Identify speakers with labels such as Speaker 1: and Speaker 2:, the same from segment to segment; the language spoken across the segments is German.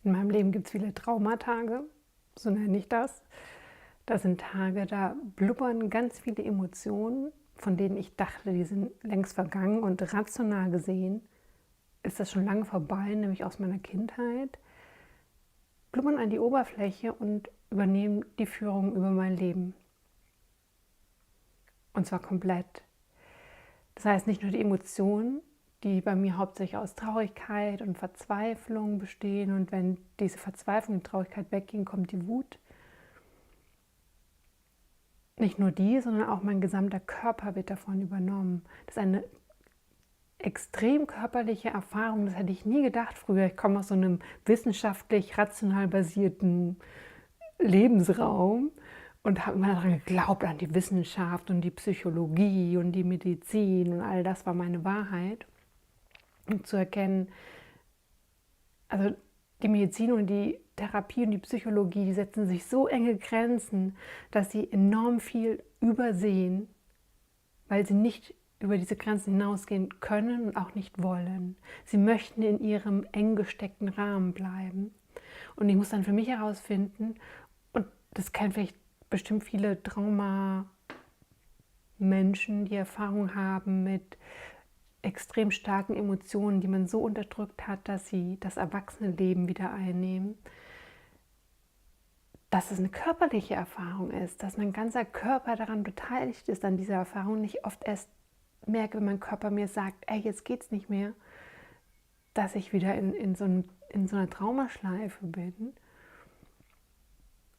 Speaker 1: In meinem Leben gibt es viele Traumatage, so nenne ich das. Das sind Tage, da blubbern ganz viele Emotionen, von denen ich dachte, die sind längst vergangen, und rational gesehen ist das schon lange vorbei, nämlich aus meiner Kindheit, blubbern an die Oberfläche und übernehmen die Führung über mein Leben. Und zwar komplett. Das heißt, nicht nur die Emotionen, die bei mir hauptsächlich aus Traurigkeit und Verzweiflung bestehen, und wenn diese Verzweiflung und Traurigkeit weggehen, kommt die Wut. Nicht nur die, sondern auch mein gesamter Körper wird davon übernommen. Das ist eine extrem körperliche Erfahrung, das hätte ich nie gedacht früher. Ich komme aus so einem wissenschaftlich, rational basierten Lebensraum und habe immer daran geglaubt, an die Wissenschaft und die Psychologie und die Medizin, und all das war meine Wahrheit. Und zu erkennen, also die Medizin und die Therapie und die Psychologie, die setzen sich so enge Grenzen, dass sie enorm viel übersehen, weil sie nicht über diese Grenzen hinausgehen können und auch nicht wollen. Sie möchten in ihrem eng gesteckten Rahmen bleiben. Und ich muss dann für mich herausfinden, und das kennen vielleicht bestimmt viele Trauma-Menschen, die Erfahrung haben mit extrem starken Emotionen, die man so unterdrückt hat, dass sie das Erwachsenenleben wieder einnehmen, dass es eine körperliche Erfahrung ist, dass mein ganzer Körper daran beteiligt ist, an dieser Erfahrung, und ich oft erst merke, wenn mein Körper mir sagt, ey, jetzt geht's nicht mehr, dass ich wieder in so einer Traumaschleife bin.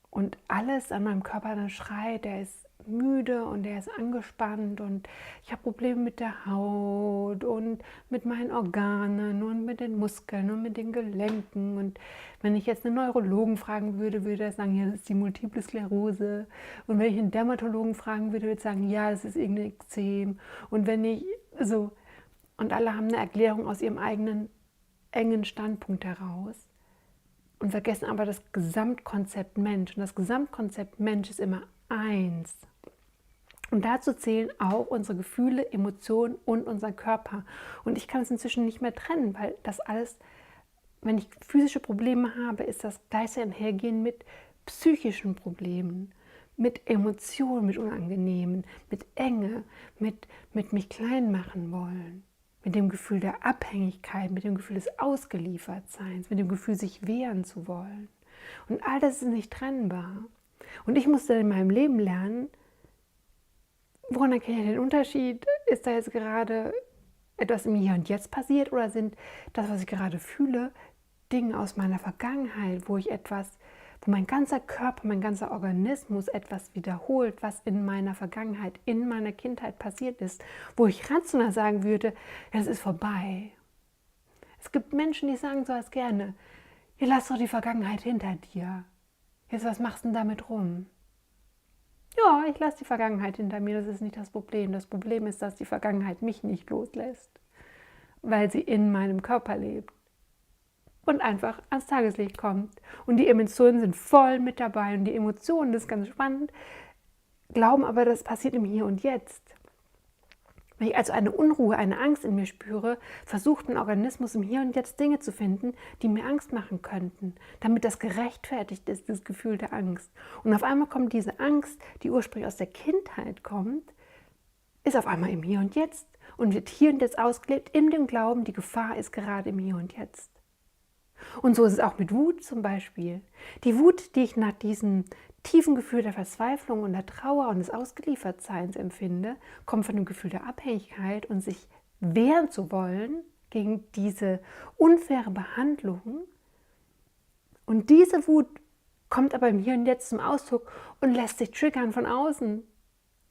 Speaker 1: Und alles an meinem Körper dann schreit, der ist müde und der ist angespannt, und ich habe Probleme mit der Haut und mit meinen Organen und mit den Muskeln und mit den Gelenken. Und wenn ich jetzt einen Neurologen fragen würde, würde er sagen, ja, das ist die Multiple Sklerose. Und wenn ich einen Dermatologen fragen würde, würde er sagen, ja, das ist irgendein Ekzem. Und wenn ich so, und alle haben eine Erklärung aus ihrem eigenen engen Standpunkt heraus. Und vergessen aber das Gesamtkonzept Mensch. Und das Gesamtkonzept Mensch ist immer eins. Und dazu zählen auch unsere Gefühle, Emotionen und unser Körper. Und ich kann es inzwischen nicht mehr trennen, weil das alles, wenn ich physische Probleme habe, ist das gleichzeitig einhergehen mit psychischen Problemen, mit Emotionen, mit Unangenehmen, mit Enge, mit mich klein machen wollen. Mit dem Gefühl der Abhängigkeit, mit dem Gefühl des Ausgeliefertseins, mit dem Gefühl, sich wehren zu wollen. Und all das ist nicht trennbar. Und ich musste in meinem Leben lernen, woran erkenne ich den Unterschied? Ist da jetzt gerade etwas im Hier und Jetzt passiert, oder sind das, was ich gerade fühle, Dinge aus meiner Vergangenheit, wo mein ganzer Körper, mein ganzer Organismus etwas wiederholt, was in meiner Vergangenheit, in meiner Kindheit passiert ist, wo ich rational sagen würde, es ist vorbei. Es gibt Menschen, die sagen sowas gerne, ja, lass doch die Vergangenheit hinter dir. Jetzt, was machst du denn damit rum? Ja, ich lasse die Vergangenheit hinter mir, das ist nicht das Problem. Das Problem ist, dass die Vergangenheit mich nicht loslässt, weil sie in meinem Körper lebt und einfach ans Tageslicht kommt. Und die Emotionen sind voll mit dabei, und die Emotionen, das ist ganz spannend, glauben aber, das passiert im Hier und Jetzt. Wenn ich also eine Unruhe, eine Angst in mir spüre, versucht mein Organismus im Hier und Jetzt Dinge zu finden, die mir Angst machen könnten, damit das gerechtfertigt ist, das Gefühl der Angst. Und auf einmal kommt diese Angst, die ursprünglich aus der Kindheit kommt, ist auf einmal im Hier und Jetzt und wird hier und jetzt ausgelebt in dem Glauben, die Gefahr ist gerade im Hier und Jetzt. Und so ist es auch mit Wut zum Beispiel. Die Wut, die ich nach diesem tiefen Gefühl der Verzweiflung und der Trauer und des Ausgeliefertseins empfinde, kommt von dem Gefühl der Abhängigkeit und sich wehren zu wollen gegen diese unfaire Behandlung. Und diese Wut kommt aber im Hier und Jetzt zum Ausdruck und lässt sich triggern von außen,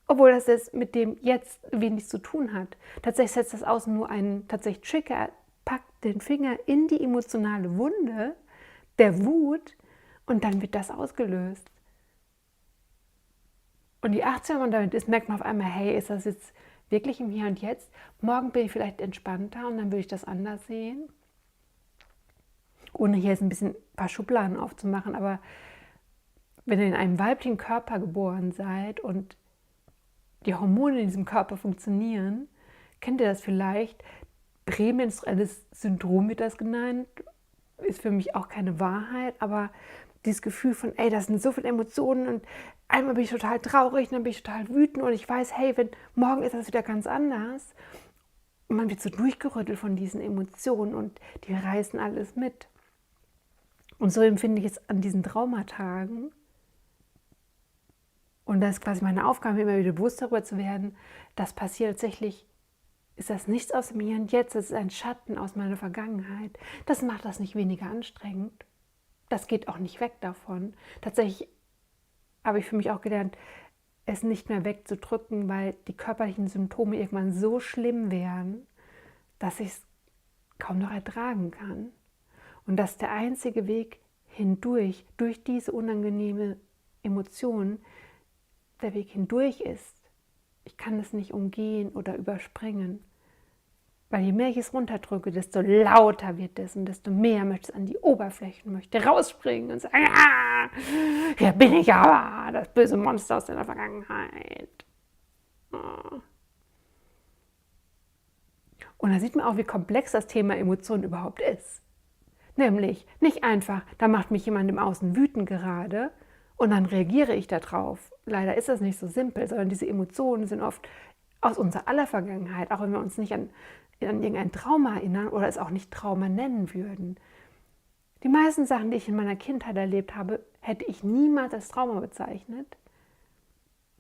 Speaker 1: obwohl das jetzt mit dem Jetzt wenig zu tun hat. Tatsächlich setzt das Außen nur einen Trigger, packt den Finger in die emotionale Wunde der Wut, und dann wird das ausgelöst. Und je achtsamer man damit ist, merkt man auf einmal, hey, ist das jetzt wirklich im Hier und Jetzt? Morgen bin ich vielleicht entspannter und dann will ich das anders sehen. Ohne hier jetzt ein paar Schubladen aufzumachen, aber wenn ihr in einem weiblichen Körper geboren seid und die Hormone in diesem Körper funktionieren, kennt ihr das vielleicht? Prämenstruelles Syndrom wird das genannt, ist für mich auch keine Wahrheit, aber dieses Gefühl von, ey, das sind so viele Emotionen und einmal bin ich total traurig, dann bin ich total wütend und ich weiß, hey, wenn morgen ist das wieder ganz anders. Und man wird so durchgerüttelt von diesen Emotionen und die reißen alles mit. Und so empfinde ich es an diesen Traumatagen. Und das ist quasi meine Aufgabe, immer wieder bewusst darüber zu werden, das passiert tatsächlich, ist das nichts aus dem Hier und Jetzt, das ist ein Schatten aus meiner Vergangenheit. Das macht das nicht weniger anstrengend. Das geht auch nicht weg davon. Tatsächlich habe ich für mich auch gelernt, es nicht mehr wegzudrücken, weil die körperlichen Symptome irgendwann so schlimm werden, dass ich es kaum noch ertragen kann. Und dass der einzige Weg hindurch, durch diese unangenehme Emotion, der Weg hindurch ist. Ich kann es nicht umgehen oder überspringen. Weil je mehr ich es runterdrücke, desto lauter wird es und desto mehr möchte es an die Oberfläche, möchte rausspringen und sagen, ah, hier bin ich aber, das böse Monster aus deiner Vergangenheit. Oh. Und da sieht man auch, wie komplex das Thema Emotionen überhaupt ist. Nämlich nicht einfach, da macht mich jemand im Außen wütend gerade und dann reagiere ich darauf. Leider ist das nicht so simpel, sondern diese Emotionen sind oft aus unserer aller Vergangenheit, auch wenn wir uns nicht an irgendein Trauma erinnern oder es auch nicht Trauma nennen würden. Die meisten Sachen, die ich in meiner Kindheit erlebt habe, hätte ich niemals als Trauma bezeichnet.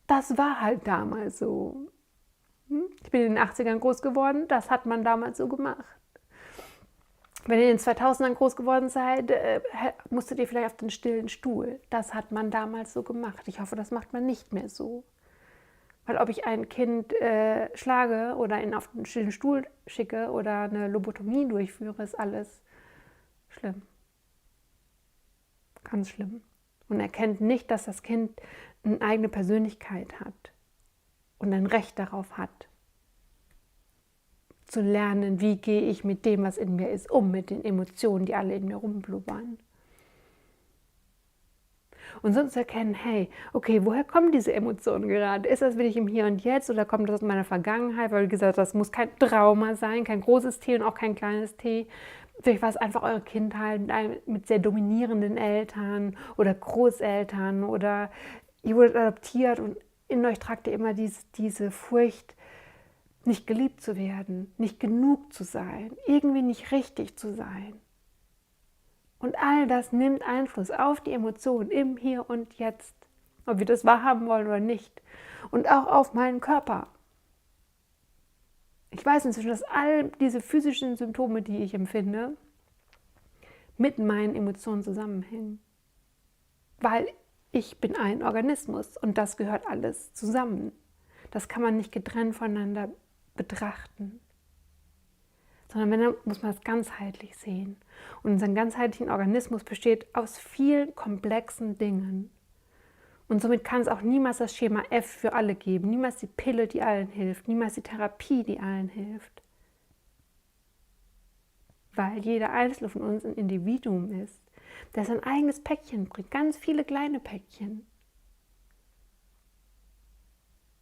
Speaker 1: Das war halt damals so. Ich bin in den 80ern groß geworden, das hat man damals so gemacht. Wenn ihr in den 2000ern groß geworden seid, musstet ihr vielleicht auf den stillen Stuhl. Das hat man damals so gemacht. Ich hoffe, das macht man nicht mehr so. Weil ob ich ein Kind schlage oder ihn auf den stillen Stuhl schicke oder eine Lobotomie durchführe, ist alles schlimm. Ganz schlimm. Und erkennt nicht, dass das Kind eine eigene Persönlichkeit hat und ein Recht darauf hat, zu lernen, wie gehe ich mit dem, was in mir ist, mit den Emotionen, die alle in mir rumblubbern. Und sonst erkennen, hey, okay, woher kommen diese Emotionen gerade? Ist das wirklich im Hier und Jetzt oder kommt das aus meiner Vergangenheit? Weil, wie gesagt, das muss kein Trauma sein, kein großes T und auch kein kleines T. Vielleicht war es einfach eure Kindheit mit sehr dominierenden Eltern oder Großeltern oder ihr wurdet adoptiert und in euch tragt ihr immer diese Furcht, nicht geliebt zu werden, nicht genug zu sein, irgendwie nicht richtig zu sein. Und all das nimmt Einfluss auf die Emotionen im Hier und Jetzt, ob wir das wahrhaben wollen oder nicht. Und auch auf meinen Körper. Ich weiß inzwischen, dass all diese physischen Symptome, die ich empfinde, mit meinen Emotionen zusammenhängen. Weil ich bin ein Organismus und das gehört alles zusammen. Das kann man nicht getrennt voneinander betrachten. Sondern wenn, dann muss man es ganzheitlich sehen. Und unser ganzheitlichen Organismus besteht aus vielen komplexen Dingen. Und somit kann es auch niemals das Schema F für alle geben, niemals die Pille, die allen hilft, niemals die Therapie, die allen hilft. Weil jeder Einzelne von uns ein Individuum ist, der sein eigenes Päckchen bringt, ganz viele kleine Päckchen.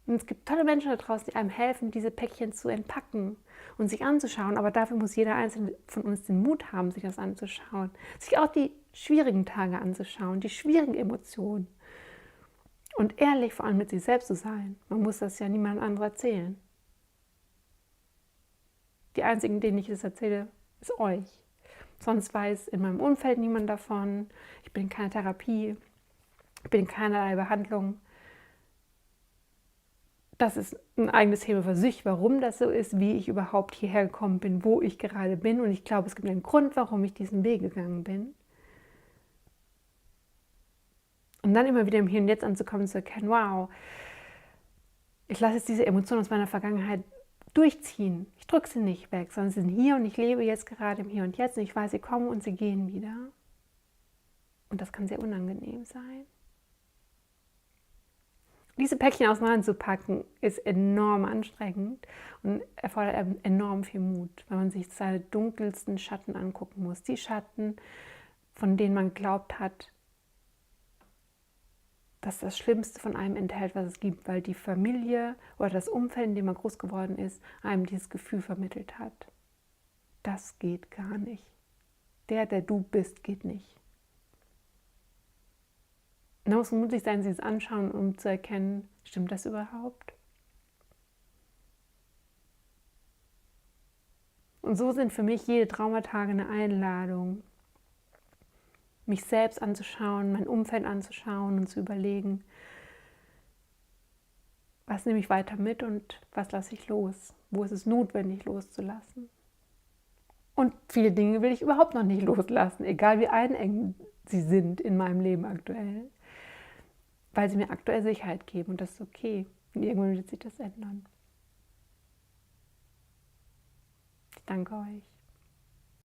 Speaker 1: Und es gibt tolle Menschen da draußen, die einem helfen, diese Päckchen zu entpacken und sich anzuschauen. Aber dafür muss jeder Einzelne von uns den Mut haben, sich das anzuschauen. Sich auch die schwierigen Tage anzuschauen, die schwierigen Emotionen. Und ehrlich vor allem mit sich selbst zu sein. Man muss das ja niemand anderem erzählen. Die einzigen, denen ich das erzähle, ist euch. Sonst weiß in meinem Umfeld niemand davon. Ich bin in keiner Therapie. Ich bin in keinerlei Behandlung. Das ist ein eigenes Thema für sich, warum das so ist, wie ich überhaupt hierher gekommen bin, wo ich gerade bin. Und ich glaube, es gibt einen Grund, warum ich diesen Weg gegangen bin. Und dann immer wieder im Hier und Jetzt anzukommen und zu erkennen, wow, ich lasse jetzt diese Emotionen aus meiner Vergangenheit durchziehen. Ich drücke sie nicht weg, sondern sie sind hier und ich lebe jetzt gerade im Hier und Jetzt und ich weiß, sie kommen und sie gehen wieder. Und das kann sehr unangenehm sein. Diese Päckchen auseinanderzupacken ist enorm anstrengend und erfordert enorm viel Mut, weil man sich seine dunkelsten Schatten angucken muss. Die Schatten, von denen man geglaubt hat, dass das Schlimmste von einem enthält, was es gibt, weil die Familie oder das Umfeld, in dem man groß geworden ist, einem dieses Gefühl vermittelt hat. Das geht gar nicht. der du bist, geht nicht. Und da muss man mutig sein, sich das anschauen, um zu erkennen, stimmt das überhaupt? Und so sind für mich jede Traumatage eine Einladung, mich selbst anzuschauen, mein Umfeld anzuschauen und zu überlegen, was nehme ich weiter mit und was lasse ich los? Wo ist es notwendig loszulassen? Und viele Dinge will ich überhaupt noch nicht loslassen, egal wie einengend sie sind in meinem Leben aktuell, weil sie mir aktuell Sicherheit geben und das ist okay. Und irgendwann wird sich das ändern. Ich danke euch.